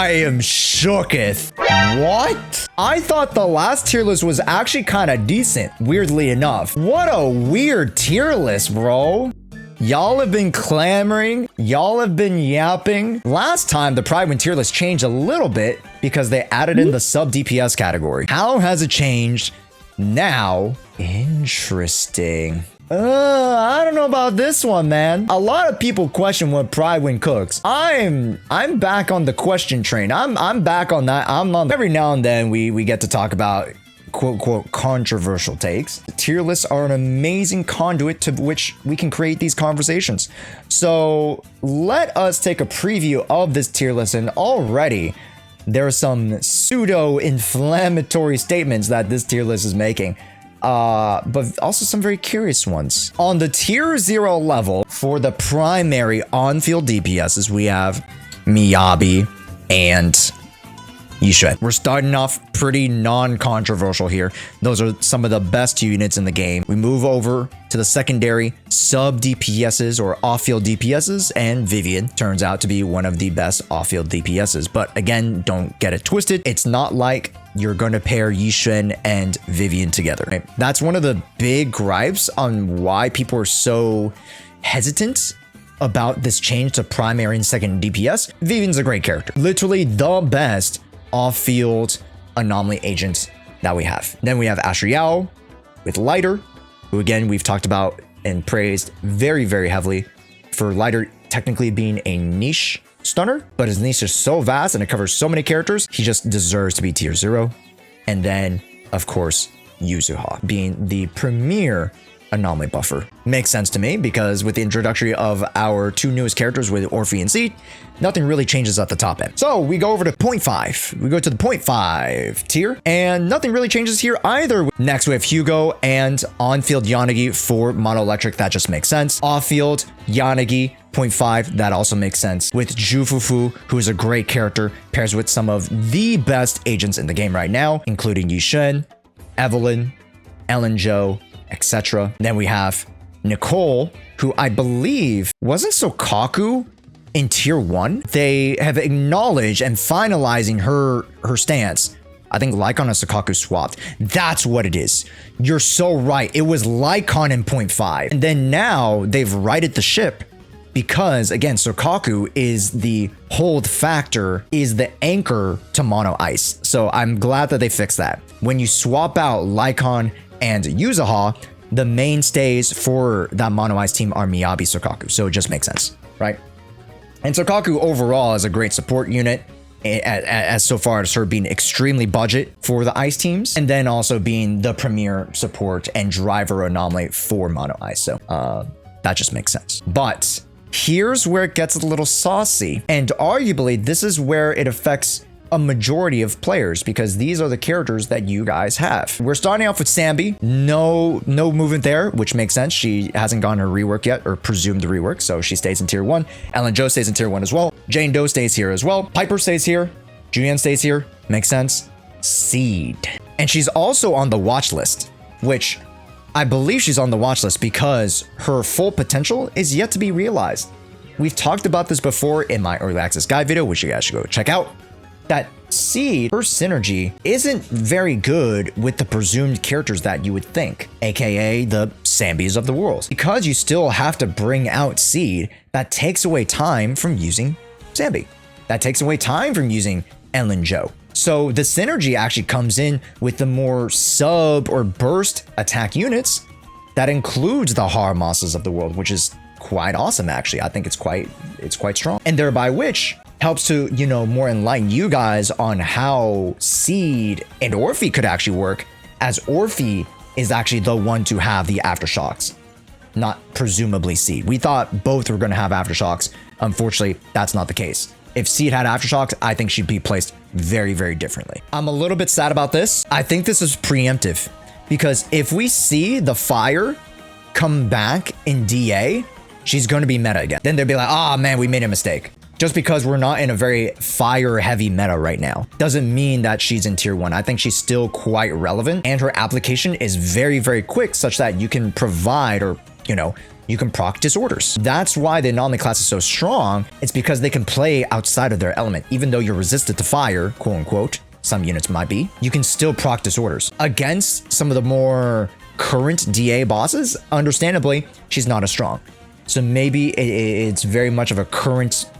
I am shooketh. What? I thought the last tier list was actually kind of decent, weirdly enough. What a weird tier list, bro. Y'all have been clamoring. Y'all have been yapping. Last time, the Prydwen tier list changed a little bit because they added in the sub DPS category. How has it changed now? Interesting. I don't know about this one, man. A lot of people question what Prydwen cooks. I'm back on the question train. I'm back on that. I'm on. Every now and then we get to talk about quote controversial takes. Tier lists are an amazing conduit to which we can create these conversations. So let us take a preview of this tier list, and already there are some pseudo-inflammatory statements that this tier list is making. But also some very curious ones. On the tier 0 level, for the primary on-field DPSs, we have Miyabi and Jshoea. We're starting off pretty non-controversial here. Those are some of the best units in the game. We move over to the secondary sub DPSs or off-field DPSs, and Vivian turns out to be one of the best off-field DPSs. But again, don't get it twisted. It's not like you're going to pair Yishen and Vivian together. Right? That's one of the big gripes on why people are so hesitant about this change to primary and second DPS. Vivian's a great character. Literally the best off-field anomaly agent that we have. Then we have Jshoea with Lighter, who again we've talked about and praised very, very heavily for Lighter technically being a niche stunner, but his niche is so vast and it covers so many characters, he just deserves to be tier 0. And then, of course, Jshoea being the premier anomaly buffer. Makes sense to me because with the introduction of our two newest characters with Orphie and Seed, nothing really changes at the top end. So we go over to 0.5. We go to the 0.5 tier and nothing really changes here either. Next we have Hugo and on-field Yanagi for mono electric. That just makes sense. Off-field Yanagi 0.5. That also makes sense. With Jufufu, who is a great character, pairs with some of the best agents in the game right now, including Yishen, Evelyn, Ellen Jo, etc. Then we have Nicole, who I believe wasn't Sokaku in tier 1. They have acknowledged and finalizing her stance. I think Lycon and Sokaku swapped. That's what it is. You're so right. It was Lycon in 0.5. And then now they've righted the ship because, again, Sokaku is the hold factor, is the anchor to mono ice. So I'm glad that they fixed that. When you swap out Lycon and Jshoea, the mainstays for that mono ice team are Miyabi, Sokaku. So it just makes sense, right? And Sokaku overall is a great support unit, as so far as her being extremely budget for the ice teams, and then also being the premier support and driver anomaly for mono ice. So that just makes sense. But here's where it gets a little saucy, and arguably this is where it affects a majority of players because these are the characters that you guys have. We're starting off with Sanby. No movement there, which makes sense. She hasn't gotten her rework yet, or presumed rework, so she stays in tier 1. Ellen Jo stays in tier 1 as well. Jane Doe stays here as well. Piper stays here. Julian stays here. Makes sense. Seed. And she's also on the watch list, which I believe she's on the watch list because her full potential is yet to be realized. We've talked about this before in my early access guide video, which you guys should go check out. That Seed, her synergy isn't very good with the presumed characters that you would think, aka the Sambys of the world. Because you still have to bring out Seed, that takes away time from using Sanby. That takes away time from using Ellen Jo. So the synergy actually comes in with the more sub or burst attack units that includes the Harmosses of the world, which is quite awesome actually. I think it's quite strong. And thereby which helps to, you know, more enlighten you guys on how Seed and Orphie could actually work, as Orphie is actually the one to have the aftershocks, not presumably Seed. We thought both were going to have aftershocks. Unfortunately, that's not the case. If Seed had aftershocks, I think she'd be placed very, very differently. I'm a little bit sad about this. I think this is preemptive because if we see the fire come back in DA, she's going to be meta again. Then they'll be like, ah, man, we made a mistake. Just because we're not in a very fire-heavy meta right now doesn't mean that she's in tier 1. I think she's still quite relevant, and her application is very, very quick, such that you can provide or, you know, you can proc disorders. That's why the anomaly class is so strong. It's because they can play outside of their element. Even though you're resistant to fire, quote unquote, some units might be, you can still proc disorders. Against some of the more current DA bosses, understandably, she's not as strong. So maybe it's very much of a current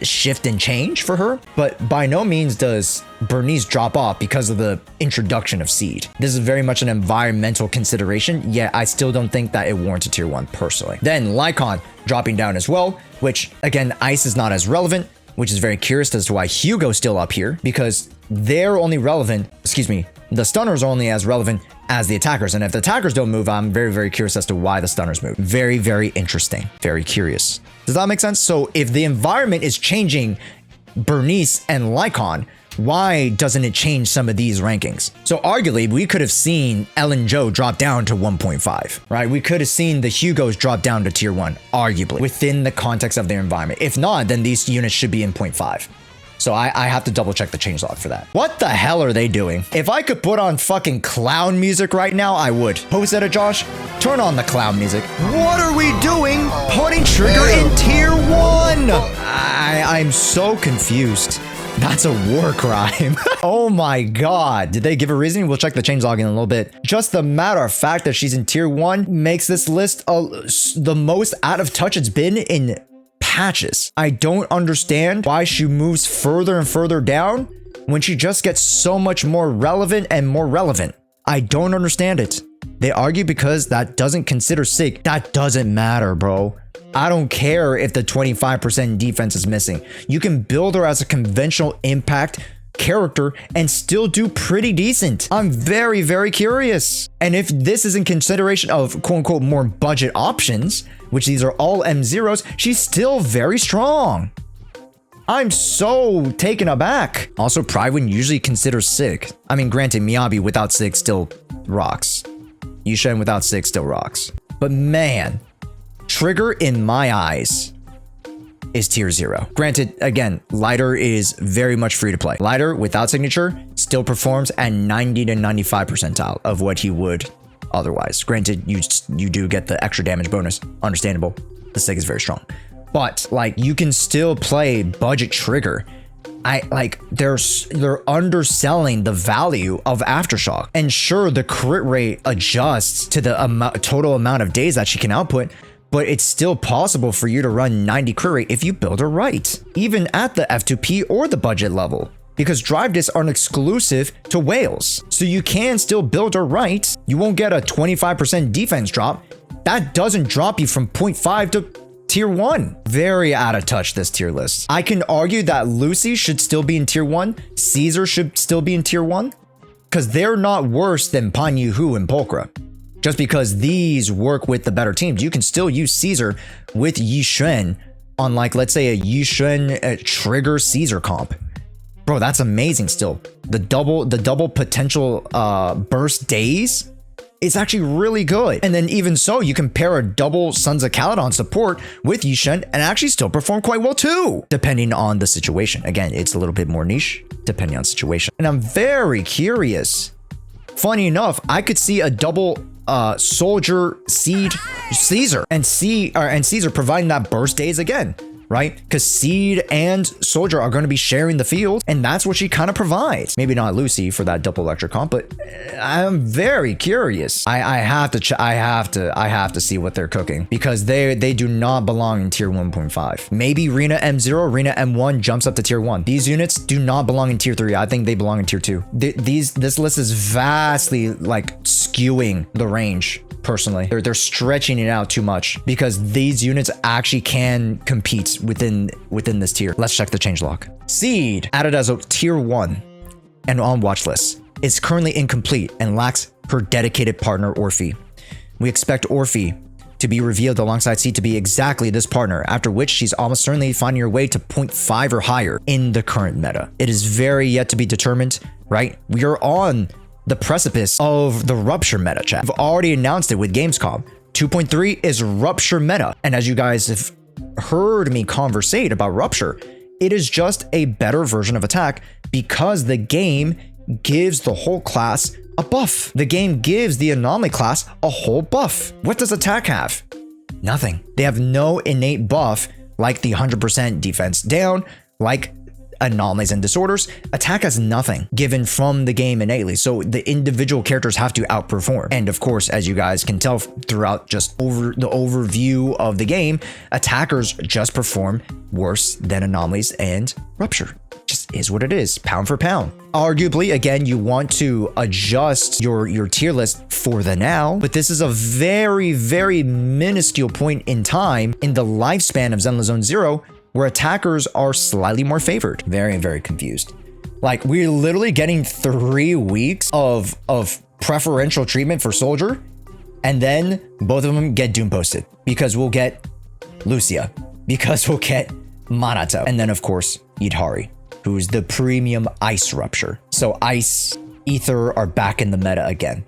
shift and change for her, but by no means does Bernice drop off because of the introduction of Seed. This is very much an environmental consideration, yet I still don't think that it warrants a tier 1 personally. Then Lycon dropping down as well, which again, Ice is not as relevant, which is very curious as to why Hugo's still up here, because they're only relevant, the stunners are only as relevant as the attackers. And if the attackers don't move, I'm very, very curious as to why the stunners move. Very, very interesting. Very curious. Does that make sense? So if the environment is changing Bernice and Lycon, why doesn't it change some of these rankings? So arguably, we could have seen Ellen Joe drop down to 1.5, right? We could have seen the Hugos drop down to tier 1, arguably, within the context of their environment. If not, then these units should be in 0.5. So I have to double check the changelog for that. What the hell are they doing? If I could put on fucking clown music right now, I would. Post edit, Josh, turn on the clown music. What are we doing? Putting Trigger in tier 1. I'm so confused. That's a war crime. Oh my god. Did they give a reason? We'll check the changelog in a little bit. Just the matter of fact that she's in tier 1 makes this list the most out of touch it's been in patches. I don't understand why she moves further and further down when she just gets so much more relevant and more relevant. I don't understand it. They argue because that doesn't consider Sig. That doesn't matter, bro. I don't care if the 25% defense is missing. You can build her as a conventional impact character and still do pretty decent. I'm very, very curious. And if this is in consideration of quote unquote more budget options, which these are all M0s, she's still very strong. I'm so taken aback. Also, Prydwen usually considers Sig. I mean, granted, Miyabi without Sig still rocks. Yushen without Sig still rocks. But man, Trigger in my eyes is tier 0. Granted, again, Lighter is very much free to play. Lighter without signature still performs at 90 to 95 percentile of what he would otherwise. Granted, you do get the extra damage bonus. Understandable. The Sig is very strong. But like, you can still play budget Trigger. They're underselling the value of Aftershock. And sure, the crit rate adjusts to the total amount of days that she can output, but it's still possible for you to run 90 crit rate if you build her right, even at the F2P or the budget level, because drive discs aren't exclusive to whales. So you can still build her right. You won't get a 25% defense drop. That doesn't drop you from 0.5 to tier 1. Very out of touch, this tier list. I can argue that Lucy should still be in tier 1. Caesar should still be in tier 1, because they're not worse than Pan Yu and Pulchra. Just because these work with the better teams, you can still use Caesar with Yishen on, like, let's say a Yishen Trigger Caesar comp. Bro, that's amazing still. The double potential burst days is actually really good. And then even so, you can pair a double Sons of Caledon support with Yishen and actually still perform quite well too, depending on the situation. Again, it's a little bit more niche depending on situation. And I'm very curious. Funny enough, I could see a double Soldier, Seed, Caesar, and Caesar providing that burst days again, right? Because Seed and Soldier are going to be sharing the field, and that's what she kind of provides. Maybe not Lucy for that double electric comp, but I'm very curious. I have to see what they're cooking, because they do not belong in tier 1.5. Maybe Rena M0, Rena M1 jumps up to tier 1. These units do not belong in tier 3. I think they belong in tier 2. This list is vastly like skewing the range. Personally, they're stretching it out too much, because these units actually can compete within this tier. Let's check the changelog. Seed, added as a tier 1 and on watch list, is currently incomplete and lacks her dedicated partner Orphie. We expect Orphie to be revealed alongside Seed to be exactly this partner, after which she's almost certainly finding her way to 0.5 or higher in the current meta. It is very yet to be determined, right? We are on the precipice of the Rupture meta, chat. I've already announced it with Gamescom. 2.3 is Rupture meta. And as you guys have heard me conversate about Rupture, it is just a better version of attack, because the game gives the whole class a buff. The game gives the anomaly class a whole buff. What does attack have? Nothing. They have no innate buff like the 100% defense down, like anomalies and disorders. Attack has nothing given from the game innately, so the individual characters have to outperform. And of course, as you guys can tell throughout just over the overview of the game, attackers just perform worse than anomalies and rupture. Just is what it is, pound for pound. Arguably, again, you want to adjust your tier list for the now, but this is a very, very minuscule point in time in the lifespan of Zenless Zone Zero where attackers are slightly more favored. Very, very confused. Like, we're literally getting 3 weeks of preferential treatment for Soldier, and then both of them get doom posted because we'll get Lucia, because we'll get Manato, and then of course Yidhari, who's the premium ice rupture. So ice, ether are back in the meta again.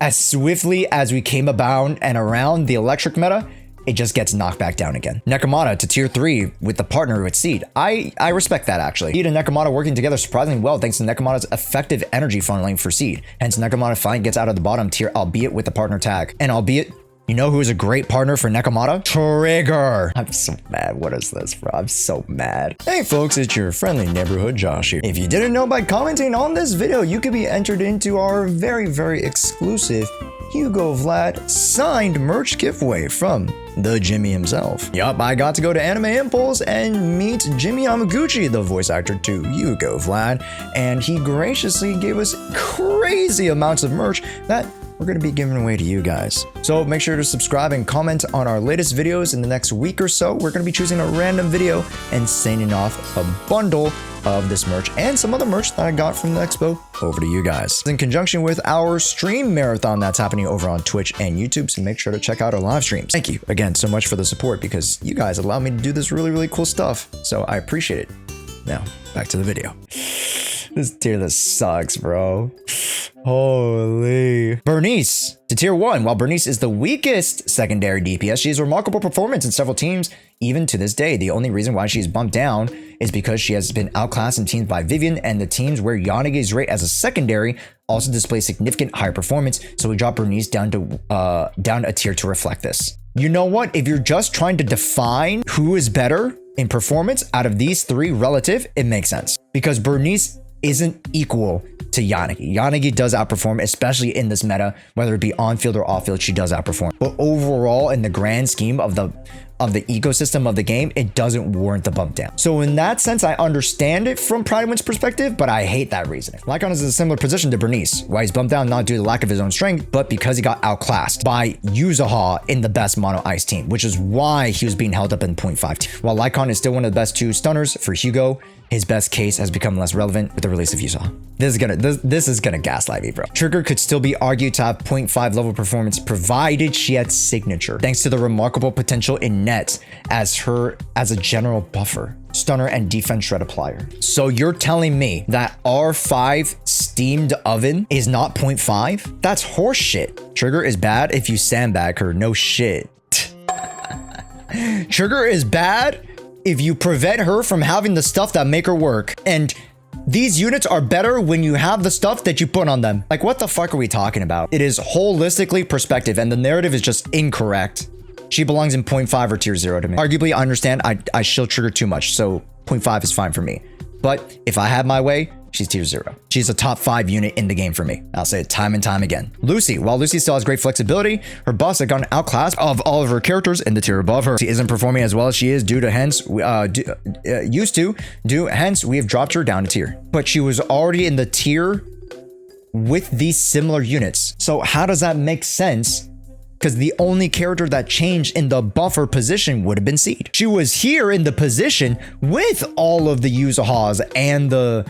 As swiftly as we came about and around the electric meta, it just gets knocked back down again. Nekomata to tier 3 with the partner with Seed. I respect that actually. Seed and Nekomata working together surprisingly well thanks to Nekomata's effective energy funneling for Seed. Hence Nekomata finally gets out of the bottom tier, albeit with the partner tag. And albeit, you know who is a great partner for Nekomata? Trigger. I'm so mad. What is this, bro? I'm so mad. Hey folks, it's your friendly neighborhood Josh here. If you didn't know, by commenting on this video, you could be entered into our very, very exclusive Hugo Vlad signed merch giveaway from the Jimmy himself. Yup, I got to go to Anime Impulse and meet Jimmy Yamaguchi, the voice actor to Hugo Vlad, and he graciously gave us crazy amounts of merch that we're going to be giving away to you guys. So make sure to subscribe and comment on our latest videos. In the next week or so, we're going to be choosing a random video and sending off a bundle of this merch and some other merch that I got from the expo over to you guys in conjunction with our stream marathon that's happening over on Twitch and YouTube. So make sure to check out our live streams. Thank you again so much for the support because you guys allow me to do this really, really cool stuff. So I appreciate it. Now back to the video. This tier list sucks, bro. Holy. Bernice to tier 1. While Bernice is the weakest secondary DPS, she has remarkable performance in several teams even to this day. The only reason why she's bumped down is because she has been outclassed in teams by Vivian, and the teams where Yanagi's rate as a secondary also display significant higher performance, so we drop Bernice down a tier to reflect this. You know what? If you're just trying to define who is better in performance out of these 3 relative, it makes sense because Bernice isn't equal to Yanagi. Yanagi does outperform, especially in this meta, whether it be on field or off field, she does outperform. But overall, in the grand scheme of the ecosystem of the game, it doesn't warrant the bump down. So in that sense, I understand it from Prydwen's perspective, but I hate that reasoning. Lycon is in a similar position to Bernice, why he's bumped down not due to the lack of his own strength, but because he got outclassed by Jshoea in the best mono ice team, which is why he was being held up in 0.5 tier. While Lycon is still one of the best 2 stunners for Hugo, his best case has become less relevant with the release of Jshoea. This is gonna gaslight me, bro. Trigger could still be argued to have 0.5 level performance provided she had signature, thanks to the remarkable potential in net as a general buffer, stunner, and defense shred applier. So you're telling me that R5 steamed oven is not 0.5? That's horseshit. Trigger is bad if you sandbag her, no shit. Trigger is bad if you prevent her from having the stuff that make her work. And these units are better when you have the stuff that you put on them. Like, what the fuck are we talking about? It is holistically perspective, and the narrative is just incorrect. She belongs in 0.5 or tier 0 to me. Arguably, I understand I shield Trigger too much, so 0.5 is fine for me. But if I had my way, she's tier 0. She's a top 5 unit in the game for me. I'll say it time and time again. Lucy, while Lucy still has great flexibility, her buffs have gotten outclassed of all of her characters in the tier above her. She isn't performing as well as she is hence we have dropped her down a tier. But she was already in the tier with these similar units. So how does that make sense? Because the only character that changed in the buffer position would have been Seed. She was here in the position with all of the Yuzahas and the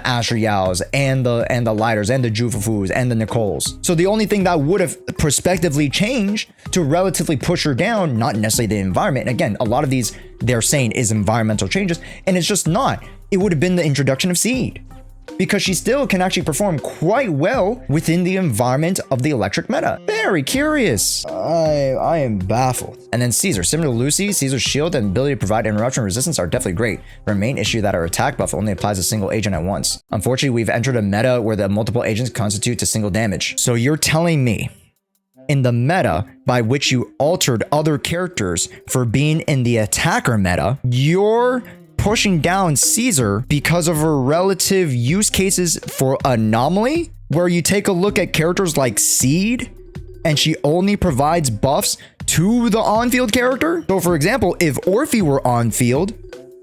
Asher Yaos and the Lighters and the Jufufus and the Nicoles. So the only thing that would have prospectively changed to relatively push her down, not necessarily the environment. And again, a lot of these they're saying is environmental changes, and it's just not. It would have been the introduction of Seed, because she still can actually perform quite well within the environment of the electric meta. Very curious. I am baffled. And then Caesar, similar to Lucy, Caesar's shield and ability to provide interruption resistance are definitely great. Her main issue that her attack buff only applies a single agent at once. Unfortunately, we've entered a meta where the multiple agents constitute to single damage. So you're telling me in the meta by which you altered other characters for being in the attacker meta, you're pushing down Caesar because of her relative use cases for anomaly, where you take a look at characters like Seed and she only provides buffs to the on-field character. So for example, if Orphie were on-field,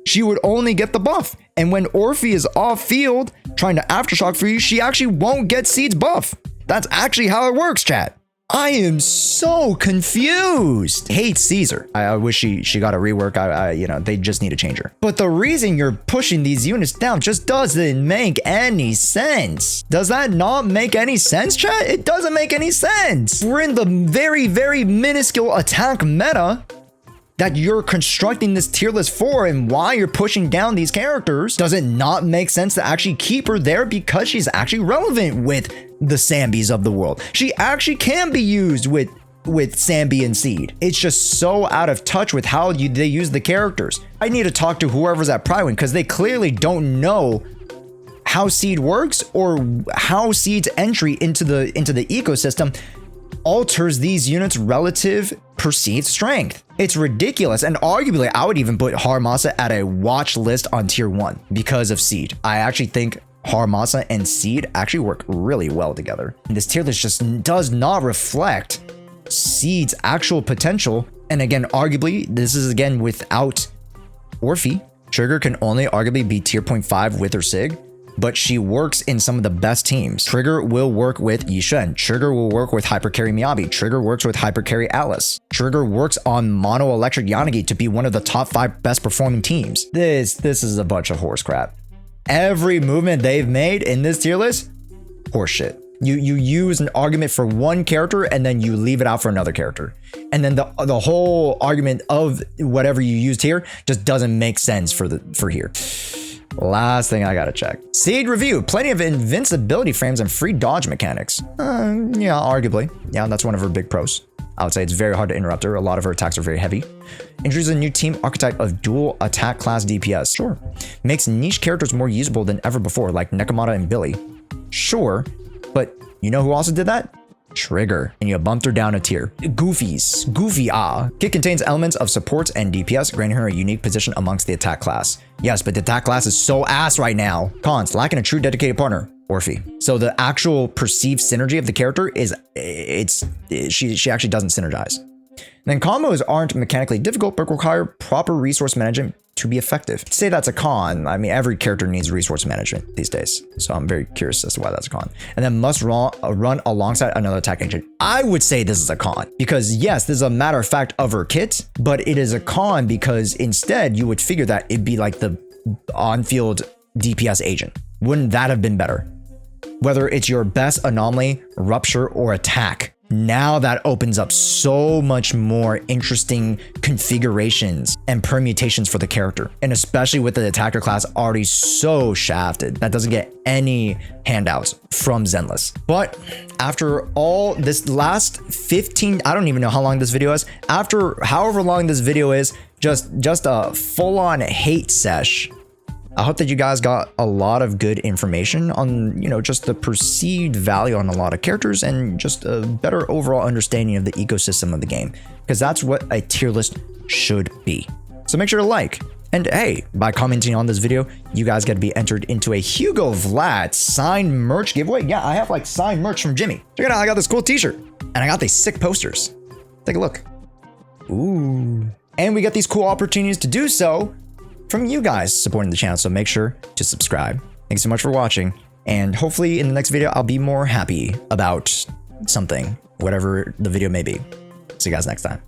she would only get the buff. And when Orphie is off-field trying to aftershock for you, she actually won't get Seed's buff. That's actually how it works, chat. I am so confused. Hate Caesar. I wish she got a rework. You know, they just need to change her. But the reason you're pushing these units down just doesn't make any sense. Does that not make any sense, chat? It doesn't make any sense. We're in the very, very minuscule attack meta that you're constructing this tier list for, and why you're pushing down these characters. Does it not make sense to actually keep her there because she's actually relevant with the Sambys of the world? She actually can be used with Sanby and Seed. It's just so out of touch with how they use the characters. I need to talk to whoever's at Prydwen because they clearly don't know how Seed works or how Seed's entry into the ecosystem alters these units' relative perceived strength. It's ridiculous, and arguably I would even put Haramasa at a watch list on tier 1 because of Seed. I actually think Haramasa and Seed actually work really well together. And this tier list just does not reflect Seed's actual potential. And again, arguably, this is again without Orphie. Trigger can only arguably be tier 0.5 with her Sig, but she works in some of the best teams. Trigger will work with Jshoea. Trigger will work with Hypercarry Miyabi. Trigger works with Hypercarry Atlas. Trigger works on Mono Electric Yanagi to be one of the top 5 best performing teams. This is a bunch of horse crap. Every movement they've made in this tier list, horseshit. You use an argument for one character and then you leave it out for another character. And then the whole argument of whatever you used here just doesn't make sense for here. Last thing I gotta check. Seed review. Plenty of invincibility frames and free dodge mechanics. Yeah, arguably. Yeah, that's one of her big pros. I would say it's very hard to interrupt her. A lot of her attacks are very heavy. Introduces a new team archetype of dual attack class DPS. Sure. Makes niche characters more usable than ever before, like Nekomata and Billy. Sure. But you know who also did that? Trigger. And you bumped her down a tier. Goofy. Kit contains elements of supports and DPS, granting her a unique position amongst the attack class. Yes, but the attack class is so ass right now. Cons, lacking a true dedicated partner. Orphie. So the actual perceived synergy of the character is, she actually doesn't synergize. Then combos aren't mechanically difficult, but require proper resource management to be effective. To say that's a con, I mean, every character needs resource management these days. So I'm very curious as to why that's a con. And then must run alongside another attack engine. I would say this is a con because yes, this is a matter of fact of her kit, but it is a con because instead you would figure that it'd be like the on-field DPS agent. Wouldn't that have been better? Whether it's your best anomaly, rupture, or attack. Now that opens up so much more interesting configurations and permutations for the character. And especially with the attacker class already so shafted, that doesn't get any handouts from Zenless. But after all this last 15, I don't even know how long this video is. After however long this video is, just a full-on hate sesh. I hope that you guys got a lot of good information on, you know, just the perceived value on a lot of characters and just a better overall understanding of the ecosystem of the game, because that's what a tier list should be. So make sure to like, and hey, by commenting on this video, you guys get to be entered into a Hugo Vlad signed merch giveaway. Yeah, I have like signed merch from Jimmy. Check it out, I got this cool t-shirt and I got these sick posters. Take a look. Ooh. And we got these cool opportunities to do so from you guys supporting the channel, so make sure to subscribe. Thanks so much for watching, and hopefully in the next video I'll be more happy about something, whatever the video may be. See you guys next time.